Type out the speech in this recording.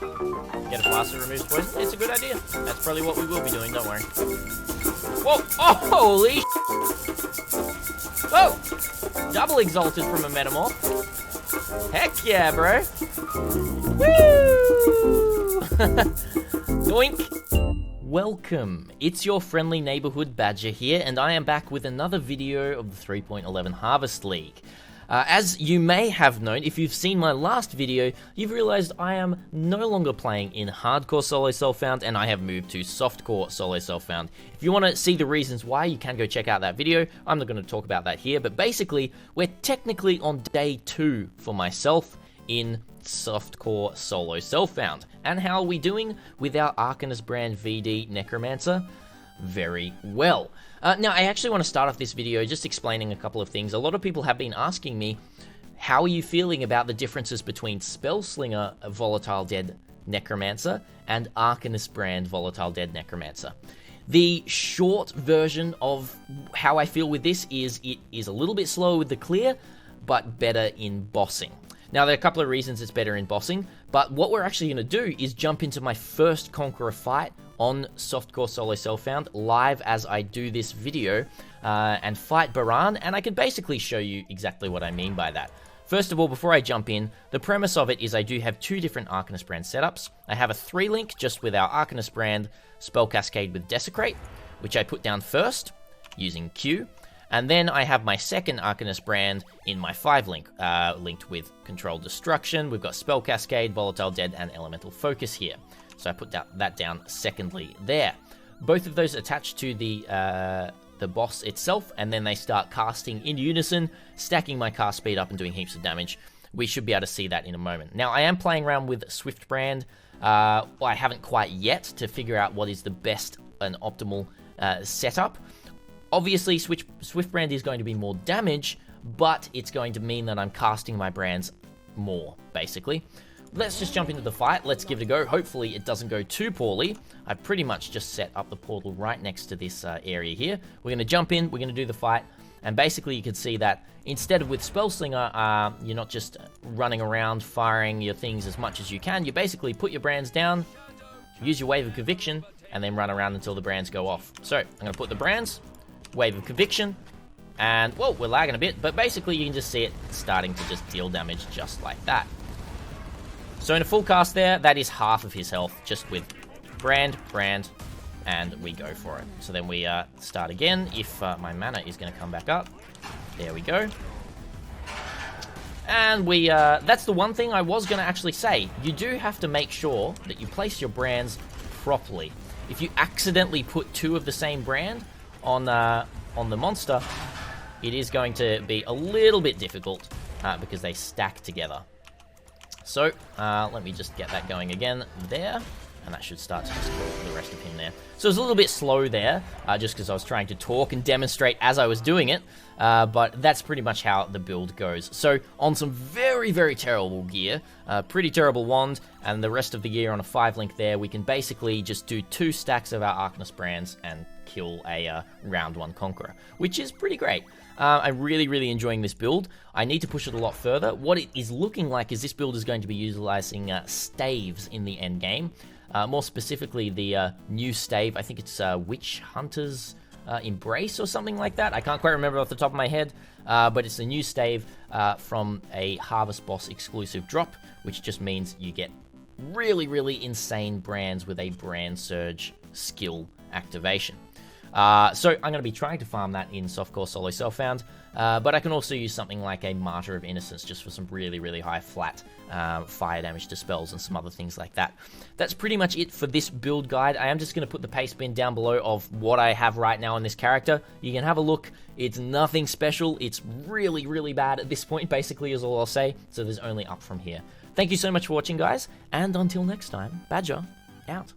Get a flask that removes poison. It's a good idea. That's probably what we will be doing, don't worry. Whoa! Oh, holy Whoa! Double exalted from a metamorph. Heck yeah, bro. Woo! Doink! Welcome. It's your friendly neighborhood badger here, and I am back with another video of the 3.11 Harvest League. As you may have known, if you've seen my last video, you've realized I am no longer playing in hardcore solo self-found, and I have moved to softcore solo self-found. If you want to see the reasons why, you can go check out that video. I'm not going to talk about that here, but basically, we're technically on day 2 for myself in softcore solo self-found. And how are we doing with our Arcanist brand VD Necromancer? Very well. Now, I actually want to start off this video just explaining a couple of things. A lot of people have been asking me, how are you feeling about the differences between Spellslinger Volatile Dead Necromancer and Arcanist brand Volatile Dead Necromancer? The short version of how I feel with this is it is a little bit slower with the clear, but better in bossing. Now, there are a couple of reasons it's better in bossing, but what we're actually going to do is jump into my first Conqueror fight on softcore solo self-found live as I do this video and fight Baran, and I can basically show you exactly what I mean by that. First of all, before I jump in, the premise of it is I do have 2 different Arcanist brand setups. I have a 3-link just with our Arcanist brand Spell Cascade with Desecrate, which I put down first using Q. And then I have my second Arcanist brand in my 5-link, linked with Controlled Destruction. We've got Spell Cascade, Volatile Dead, and Elemental Focus here. So I put that down secondly there. Both of those attached to the boss itself, and then they start casting in unison, stacking my cast speed up and doing heaps of damage. We should be able to see that in a moment. Now, I am playing around with Swift brand. Well, I haven't quite yet to figure out what is the best and optimal setup. Obviously, Swift brand is going to be more damage, but it's going to mean that I'm casting my brands more, basically. Let's just jump into the fight. Let's give it a go. Hopefully, it doesn't go too poorly. I've pretty much just set up the portal right next to this area here. We're going to jump in. We're going to do the fight. And basically, you can see that instead of with Spellslinger, you're not just running around firing your things as much as you can. You basically put your brands down, use your Wave of Conviction, and then run around until the brands go off. So, I'm going to put the brands, Wave of Conviction, and, well, we're lagging a bit, but basically you can just see it starting to just deal damage just like that. So in a full cast there, that is half of his health, just with brand, and we go for it. So then we start again, if my mana is going to come back up. There we go. And we, that's the one thing I was going to actually say. You do have to make sure that you place your brands properly. If you accidentally put 2 of the same brand on the monster, it is going to be a little bit difficult because they stack together. So, let me just get that going again there, and that should start to just kill the rest of him there. So it was a little bit slow there, just because I was trying to talk and demonstrate as I was doing it, but that's pretty much how the build goes. So, on some very, very terrible gear, pretty terrible wand, and the rest of the gear on a 5-link there, we can basically just do 2 stacks of our Arcanist brands and kill a round 1 Conqueror, which is pretty great. I'm really, really enjoying this build. I need to push it a lot further. What it is looking like is this build is going to be utilizing staves in the end game. More specifically, the new stave, I think it's Witch Hunter's Embrace or something like that. I can't quite remember off the top of my head, but it's a new stave from a Harvest Boss exclusive drop, which just means you get really, really insane brands with a brand surge skill activation. So I'm going to be trying to farm that in softcore solo self-found, but I can also use something like a Martyr of Innocence just for some really, really high flat fire damage to spells and some other things like that. That's pretty much it for this build guide. I am just going to put the paste bin down below of what I have right now in this character. You can have a look. It's nothing special. It's really, really bad at this point, basically, is all I'll say. So there's only up from here. Thank you so much for watching, guys, and until next time, Badger out.